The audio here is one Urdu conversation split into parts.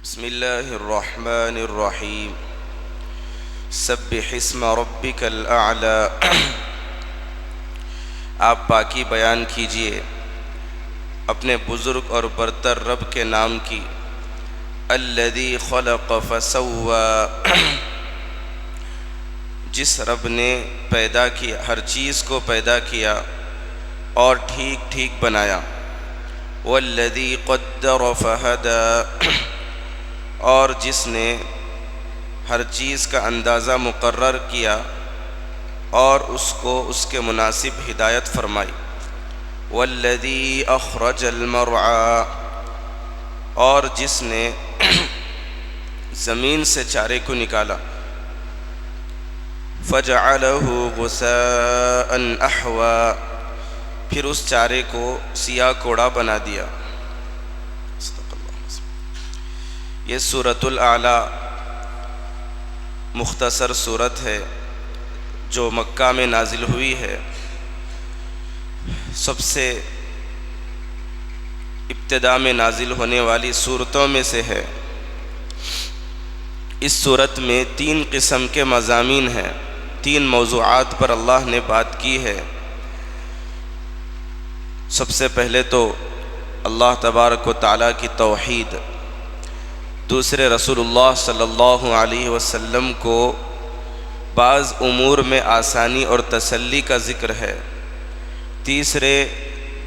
بسم اللہ الرحمن الرحیم سبح اسم ربک الاعلی۔ آپ پاکی بیان کیجئے اپنے بزرگ اور برتر رب کے نام کی۔ الذی خلق فسوی، جس رب نے پیدا کیا، ہر چیز کو پیدا کیا اور ٹھیک ٹھیک بنایا۔ والذی قدر فہدی، اور جس نے ہر چیز کا اندازہ مقرر کیا اور اس کو اس کے مناسب ہدایت فرمائی۔ والذی اخرج المرعی، اور جس نے زمین سے چارے کو نکالا۔ فجعلہ غثاء احوی، پھر اس چارے کو سیاہ کوڑا بنا دیا۔ یہ سورۃ الاعلی مختصر سورت ہے جو مکہ میں نازل ہوئی ہے۔ سب سے ابتدا میں نازل ہونے والی سورتوں میں سے ہے۔ اس سورت میں 3 قسم کے مضامین ہیں، 3 موضوعات پر اللہ نے بات کی ہے۔ سب سے پہلے تو اللہ تبارک و تعالیٰ کی توحید، دوسرے رسول اللہ صلی اللہ علیہ وسلم کو بعض امور میں آسانی اور تسلی کا ذکر ہے، تیسرے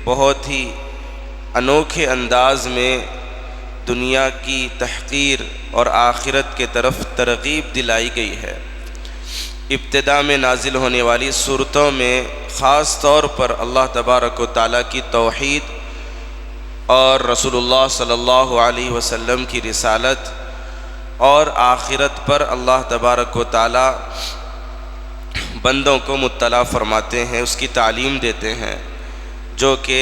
بہت ہی انوکھے انداز میں دنیا کی تحقیر اور آخرت کے طرف ترغیب دلائی گئی ہے۔ ابتدا میں نازل ہونے والی صورتوں میں خاص طور پر اللہ تبارک و تعالیٰ کی توحید اور رسول اللہ صلی اللہ علیہ وسلم کی رسالت اور آخرت پر اللہ تبارک و تعالیٰ بندوں کو مطلع فرماتے ہیں، اس کی تعلیم دیتے ہیں، جو کہ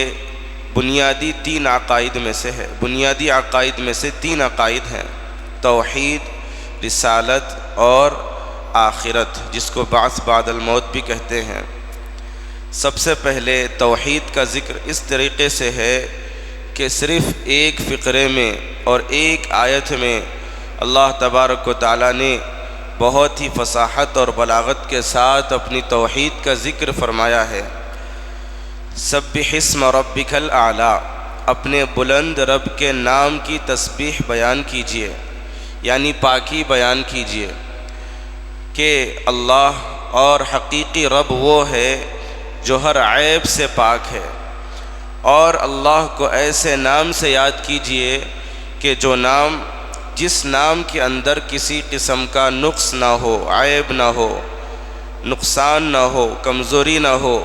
بنیادی 3 عقائد میں سے ہے۔ بنیادی عقائد میں سے 3 عقائد ہیں: توحید، رسالت اور آخرت، جس کو بعث بعد الموت بھی کہتے ہیں۔ سب سے پہلے توحید کا ذکر اس طریقے سے ہے کہ صرف ایک فقرے میں اور ایک آیت میں اللہ تبارک و تعالیٰ نے بہت ہی فصاحت اور بلاغت کے ساتھ اپنی توحید کا ذکر فرمایا ہے۔ سبح اسم ربک الاعلی، اپنے بلند رب کے نام کی تسبیح بیان کیجئے، یعنی پاکی بیان کیجئے کہ اللہ اور حقیقی رب وہ ہے جو ہر عیب سے پاک ہے، اور اللہ کو ایسے نام سے یاد کیجئے کہ جو نام، جس نام کے اندر کسی قسم کا نقص نہ ہو، عیب نہ ہو، نقصان نہ ہو، کمزوری نہ ہو،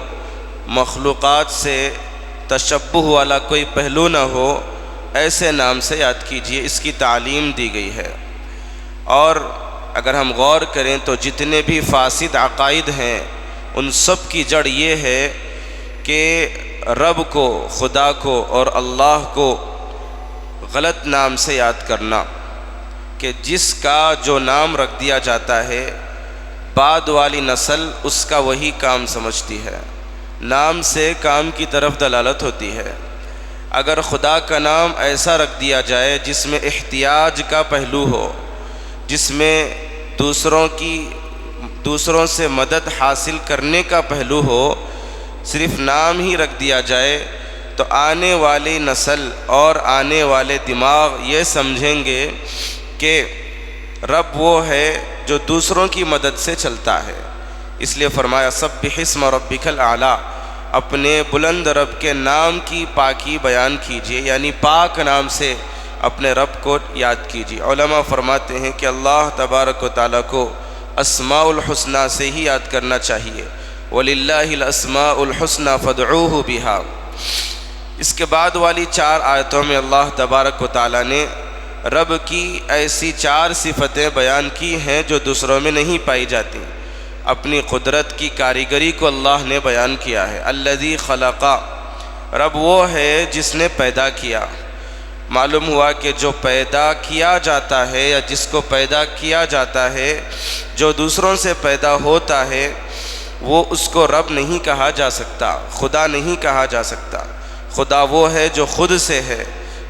مخلوقات سے تشبہ والا کوئی پہلو نہ ہو، ایسے نام سے یاد کیجئے۔ اس کی تعلیم دی گئی ہے۔ اور اگر ہم غور کریں تو جتنے بھی فاسد عقائد ہیں ان سب کی جڑ یہ ہے کہ رب کو، خدا کو اور اللہ کو غلط نام سے یاد کرنا، کہ جس کا جو نام رکھ دیا جاتا ہے بعد والی نسل اس کا وہی کام سمجھتی ہے۔ نام سے کام کی طرف دلالت ہوتی ہے۔ اگر خدا کا نام ایسا رکھ دیا جائے جس میں احتیاج کا پہلو ہو، جس میں دوسروں سے مدد حاصل کرنے کا پہلو ہو، صرف نام ہی رکھ دیا جائے تو آنے والی نسل اور آنے والے دماغ یہ سمجھیں گے کہ رب وہ ہے جو دوسروں کی مدد سے چلتا ہے۔ اس لیے فرمایا سبح اسم ربک الاعلی، اپنے بلند رب کے نام کی پاکی بیان کیجئے، یعنی پاک نام سے اپنے رب کو یاد کیجئے۔ علماء فرماتے ہیں کہ اللہ تبارک و تعالیٰ کو اسماء الحسنی سے ہی یاد کرنا چاہیے۔ وَلِلَّهِ الْأَسْمَاءُ الْحُسْنَى فَادْعُوهُ بِهَا۔ اس کے بعد والی 4 آیتوں میں اللہ تبارک و تعالیٰ نے رب کی ایسی 4 صفتیں بیان کی ہیں جو دوسروں میں نہیں پائی جاتی۔ اپنی قدرت کی کاریگری کو اللہ نے بیان کیا ہے۔ الذی خلق، رب وہ ہے جس نے پیدا کیا۔ معلوم ہوا کہ جو پیدا کیا جاتا ہے یا جس کو پیدا کیا جاتا ہے، جو دوسروں سے پیدا ہوتا ہے، وہ اس کو رب نہیں کہا جا سکتا، خدا نہیں کہا جا سکتا۔ خدا وہ ہے جو خود سے ہے،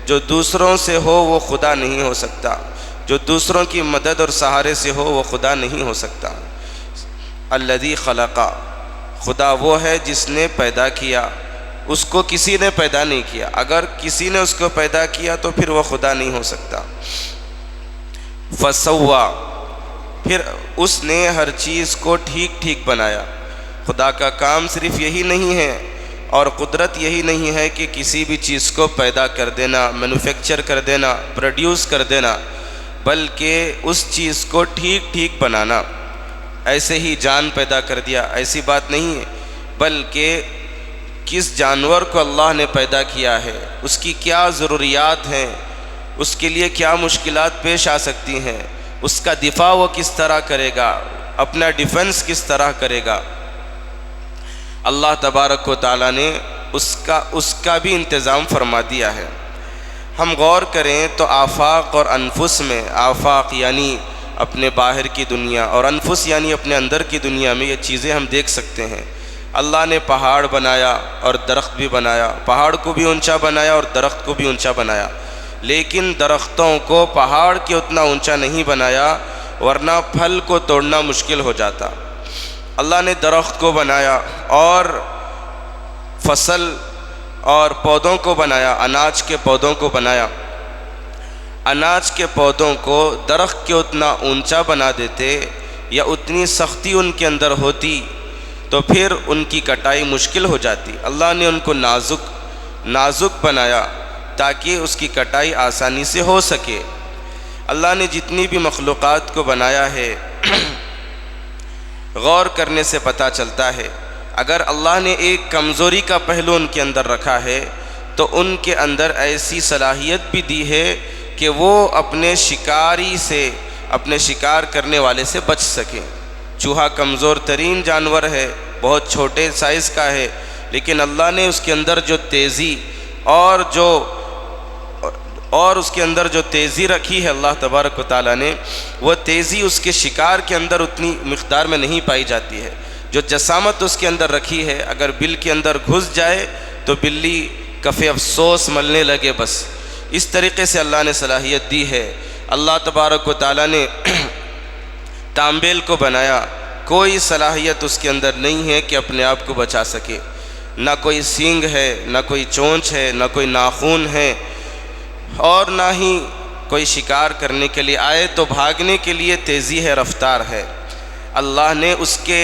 جو دوسروں سے ہو وہ خدا نہیں ہو سکتا۔ جو دوسروں کی مدد اور سہارے سے ہو وہ خدا نہیں ہو سکتا۔ الذی خلق، خدا وہ ہے جس نے پیدا کیا، اس کو کسی نے پیدا نہیں کیا۔ اگر کسی نے اس کو پیدا کیا تو پھر وہ خدا نہیں ہو سکتا۔ فسوا، پھر اس نے ہر چیز کو ٹھیک ٹھیک بنایا۔ خدا کا کام صرف یہی نہیں ہے اور قدرت یہی نہیں ہے کہ کسی بھی چیز کو پیدا کر دینا، مینوفیکچر کر دینا، پروڈیوس کر دینا، بلکہ اس چیز کو ٹھیک ٹھیک بنانا۔ ایسے ہی جان پیدا کر دیا، ایسی بات نہیں ہے، بلکہ کس جانور کو اللہ نے پیدا کیا ہے، اس کی کیا ضروریات ہیں، اس کے لیے کیا مشکلات پیش آ سکتی ہیں، اس کا دفاع وہ کس طرح کرے گا، اپنا ڈیفنس کس طرح کرے گا، اللہ تبارک و تعالیٰ نے اس کا بھی انتظام فرما دیا ہے۔ ہم غور کریں تو آفاق اور انفس میں، آفاق یعنی اپنے باہر کی دنیا اور انفس یعنی اپنے اندر کی دنیا میں یہ چیزیں ہم دیکھ سکتے ہیں۔ اللہ نے پہاڑ بنایا اور درخت بھی بنایا، پہاڑ کو بھی اونچا بنایا اور درخت کو بھی اونچا بنایا، لیکن درختوں کو پہاڑ کے اتنا اونچا نہیں بنایا، ورنہ پھل کو توڑنا مشکل ہو جاتا۔ اللہ نے درخت کو بنایا اور فصل اور پودوں کو بنایا، اناج کے پودوں کو بنایا۔ اناج کے پودوں کو درخت کے اتنا اونچا بنا دیتے یا اتنی سختی ان کے اندر ہوتی تو پھر ان کی کٹائی مشکل ہو جاتی۔ اللہ نے ان کو نازک بنایا تاکہ اس کی کٹائی آسانی سے ہو سکے۔ اللہ نے جتنی بھی مخلوقات کو بنایا ہے غور کرنے سے پتہ چلتا ہے، اگر اللہ نے ایک کمزوری کا پہلو ان کے اندر رکھا ہے تو ان کے اندر ایسی صلاحیت بھی دی ہے کہ وہ اپنے شکاری سے، اپنے شکار کرنے والے سے بچ سکیں۔ چوہا کمزور ترین جانور ہے، بہت چھوٹے سائز کا ہے، لیکن اللہ نے اس کے اندر جو تیزی اور اس کے اندر جو تیزی رکھی ہے اللہ تبارک و تعالیٰ نے، وہ تیزی اس کے شکار کے اندر اتنی مقدار میں نہیں پائی جاتی ہے۔ جو جسامت اس کے اندر رکھی ہے، اگر بل کے اندر گھس جائے تو بلی کف افسوس ملنے لگے بس۔ اس طریقے سے اللہ نے صلاحیت دی ہے۔ اللہ تبارک و تعالیٰ نے تانبیل کو بنایا، کوئی صلاحیت اس کے اندر نہیں ہے کہ اپنے آپ کو بچا سکے، نہ کوئی سینگ ہے، نہ کوئی چونچ ہے، نہ کوئی ناخن ہے، اور نہ ہی کوئی شکار کرنے کے لیے آئے تو بھاگنے کے لیے تیزی ہے، رفتار ہے۔ اللہ نے اس کے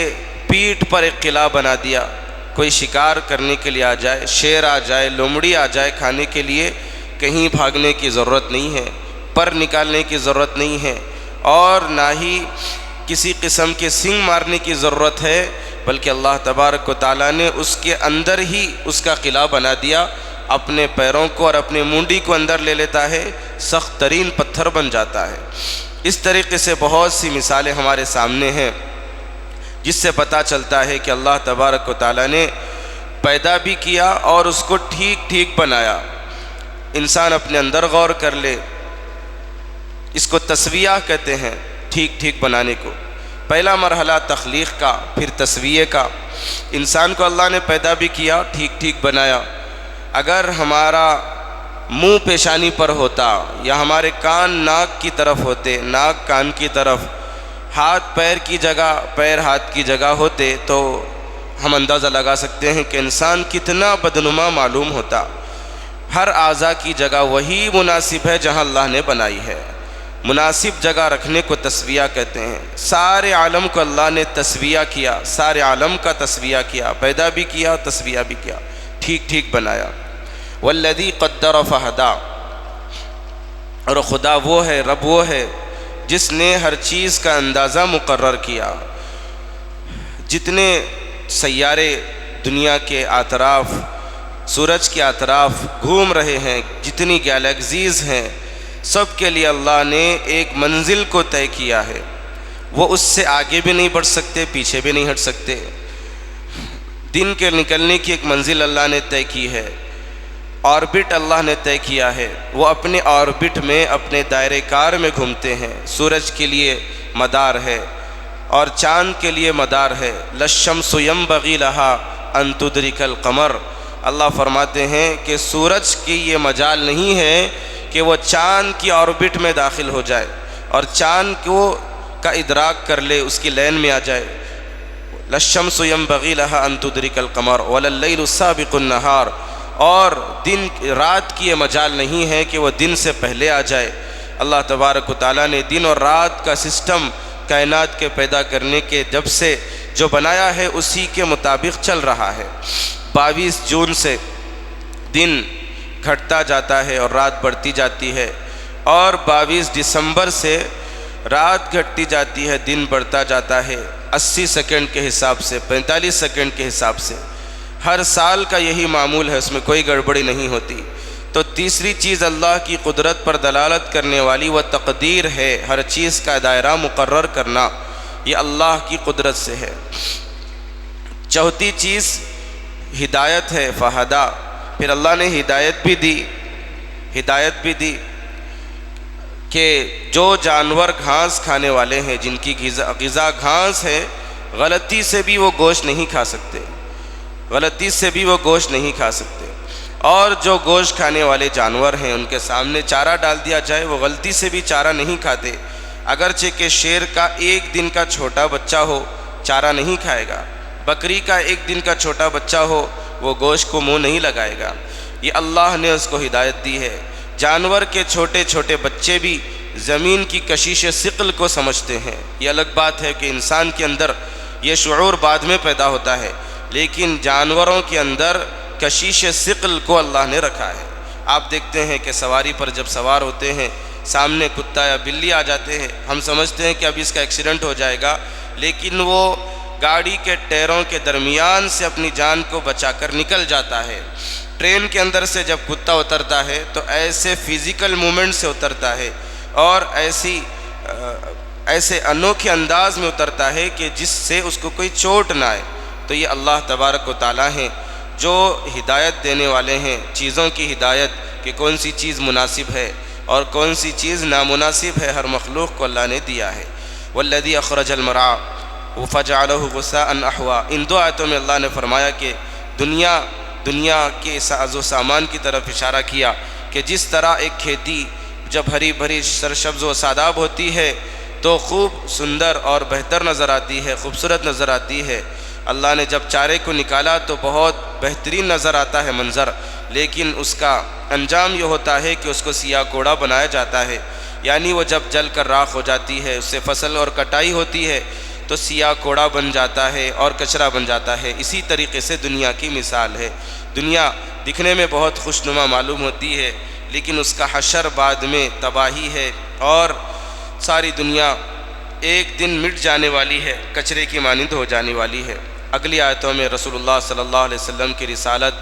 پیٹھ پر ایک قلعہ بنا دیا، کوئی شکار کرنے کے لیے آ جائے، شیر آ جائے، لومڑی آ جائے کھانے کے لیے، کہیں بھاگنے کی ضرورت نہیں ہے، پر نکالنے کی ضرورت نہیں ہے، اور نہ ہی کسی قسم کے سنگ مارنے کی ضرورت ہے، بلکہ اللہ تبارک و تعالیٰ نے اس کے اندر ہی اس کا قلعہ بنا دیا، اپنے پیروں کو اور اپنے مونڈی کو اندر لے لیتا ہے، سخت ترین پتھر بن جاتا ہے۔ اس طریقے سے بہت سی مثالیں ہمارے سامنے ہیں جس سے پتہ چلتا ہے کہ اللہ تبارک و تعالیٰ نے پیدا بھی کیا اور اس کو ٹھیک ٹھیک بنایا۔ انسان اپنے اندر غور کر لے، اس کو تسویہ کہتے ہیں، ٹھیک ٹھیک بنانے کو۔ پہلا مرحلہ تخلیق کا، پھر تسویہ کا۔ انسان کو اللہ نے پیدا بھی کیا، ٹھیک ٹھیک بنایا۔ اگر ہمارا منہ پیشانی پر ہوتا یا ہمارے کان ناک کی طرف ہوتے، ناک کان کی طرف، ہاتھ پیر کی جگہ پیر ہاتھ کی جگہ ہوتے تو ہم اندازہ لگا سکتے ہیں کہ انسان کتنا بدنما معلوم ہوتا۔ ہر اعضاء کی جگہ وہی مناسب ہے جہاں اللہ نے بنائی ہے، مناسب جگہ رکھنے کو تسویہ کہتے ہیں۔ سارے عالم کو اللہ نے تسویہ کیا، سارے عالم کا تسویہ کیا، پیدا بھی کیا، تسویہ بھی کیا، ٹھیک ٹھیک بنایا۔ والذی قدر فہدی، اور خدا وہ ہے، رب وہ ہے جس نے ہر چیز کا اندازہ مقرر کیا۔ جتنے سیارے دنیا کے اطراف، سورج کے اطراف گھوم رہے ہیں، جتنی گیلیکسیز ہیں، سب کے لیے اللہ نے ایک منزل کو طے کیا ہے۔ وہ اس سے آگے بھی نہیں بڑھ سکتے، پیچھے بھی نہیں ہٹ سکتے۔ دن کے نکلنے کی ایک منزل اللہ نے طے کی ہے، آربٹ اللہ نے طے کیا ہے۔ وہ اپنے آربٹ میں، اپنے دائرۂ کار میں گھومتے ہیں۔ سورج کے لیے مدار ہے اور چاند کے لیے مدار ہے۔ للشمس ینبغی لہا ان تدرک القمر، اللہ فرماتے ہیں کہ سورج کی یہ مجال نہیں ہے کہ وہ چاند کی آربٹ میں داخل ہو جائے، اور چاند کو کا ادراک کر لے، اس کی لین میں آ جائے. للشمس ينبغي لها ان تدرك القمر ولا الليل سابق النهار، اور دن رات کی یہ مجال نہیں ہے کہ وہ دن سے پہلے آ جائے. اللہ تبارک و تعالیٰ نے دن اور رات کا سسٹم کائنات کے پیدا کرنے کے جب سے جو بنایا ہے اسی کے مطابق چل رہا ہے. 22 جون سے دن گھٹتا جاتا ہے اور رات بڑھتی جاتی ہے، اور 22 دسمبر سے رات گھٹتی جاتی ہے، دن بڑھتا جاتا ہے 80 سیکنڈ کے حساب سے، 45 سیکنڈ کے حساب سے. ہر سال کا یہی معمول ہے، اس میں کوئی گڑبڑی نہیں ہوتی. تو تیسری چیز اللہ کی قدرت پر دلالت کرنے والی وہ تقدیر ہے. ہر چیز کا دائرہ مقرر کرنا یہ اللہ کی قدرت سے ہے. چوتھی چیز ہدایت ہے، فہدا. پھر اللہ نے ہدایت بھی دی کہ جو جانور گھاس کھانے والے ہیں، جن کی غذا گھاس ہے، غلطی سے بھی وہ گوشت نہیں کھا سکتے. اور جو گوشت کھانے والے جانور ہیں ان کے سامنے چارہ ڈال دیا جائے، وہ غلطی سے بھی چارہ نہیں کھاتے. اگرچہ کہ شیر کا 1 دن کا چھوٹا بچہ ہو چارہ نہیں کھائے گا، بکری کا 1 دن کا چھوٹا بچہ ہو وہ گوشت کو منہ نہیں لگائے گا. یہ اللہ نے اس کو ہدایت دی ہے. جانور کے چھوٹے چھوٹے بچے بھی زمین کی کشش ثقل کو سمجھتے ہیں. یہ الگ بات ہے کہ انسان کے اندر یہ شعور بعد میں پیدا ہوتا ہے، لیکن جانوروں کے اندر کشش ثقل کو اللہ نے رکھا ہے. آپ دیکھتے ہیں کہ سواری پر جب سوار ہوتے ہیں، سامنے کتا یا بلی آ جاتے ہیں، ہم سمجھتے ہیں کہ اب اس کا ایکسیڈنٹ ہو جائے گا، لیکن وہ گاڑی کے ٹائروں کے درمیان سے اپنی جان کو بچا کر نکل جاتا ہے. ٹرین کے اندر سے جب کتا اترتا ہے تو ایسے فزیکل مومنٹ سے اترتا ہے اور ایسے انوکھے انداز میں اترتا ہے کہ جس سے اس کو کوئی چوٹ نہ آئے. تو یہ اللہ تبارک و تعالیٰ ہیں جو ہدایت دینے والے ہیں، چیزوں کی ہدایت کہ کون سی چیز مناسب ہے اور کون سی چیز نامناسب ہے. ہر مخلوق کو اللہ نے دیا ہے. والذی اخرج المرعى فجعلہ غثاء احوا. ان 2 آیتوں میں اللہ نے فرمایا کہ دنیا کے ساز و سامان کی طرف اشارہ کیا کہ جس طرح ایک کھیتی جب ہری بھری سرسبز و شاداب ہوتی ہے تو خوب سندر اور بہتر نظر آتی ہے، خوبصورت نظر آتی ہے. اللہ نے جب چارے کو نکالا تو بہت بہترین نظر آتا ہے منظر، لیکن اس کا انجام یہ ہوتا ہے کہ اس کو سیاہ کوڑا بنایا جاتا ہے. یعنی وہ جب جل کر راکھ ہو جاتی ہے، اس سے فصل اور کٹائی ہوتی ہے تو سیاہ کوڑا بن جاتا ہے اور کچرا بن جاتا ہے. اسی طریقے سے دنیا کی مثال ہے. دنیا دکھنے میں بہت خوشنما معلوم ہوتی ہے، لیکن اس کا حشر بعد میں تباہی ہے، اور ساری دنیا ایک دن مٹ جانے والی ہے، کچرے کی مانند ہو جانے والی ہے. اگلی آیتوں میں رسول اللہ صلی اللہ علیہ وسلم کی رسالت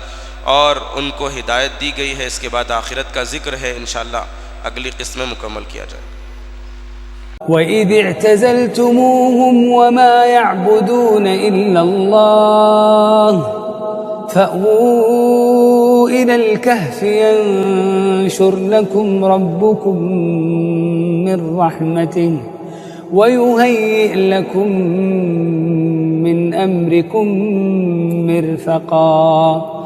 اور ان کو ہدایت دی گئی ہے. اس کے بعد آخرت کا ذکر ہے، انشاءاللہ اگلی قسط میں مکمل کیا جائے. وَإِذِ اعْتَزَلْتُمُوهُمْ وَمَا يَعْبُدُونَ إِلَّا اللَّهَ فَأْوُوا إِلَى الْكَهْفِ يَنشُرْ لَكُمْ رَبُّكُمْ مِنْ رَحْمَتِهِ وَيُهَيِّئْ لَكُمْ مِنْ أَمْرِكُمْ مِرْفَقًا.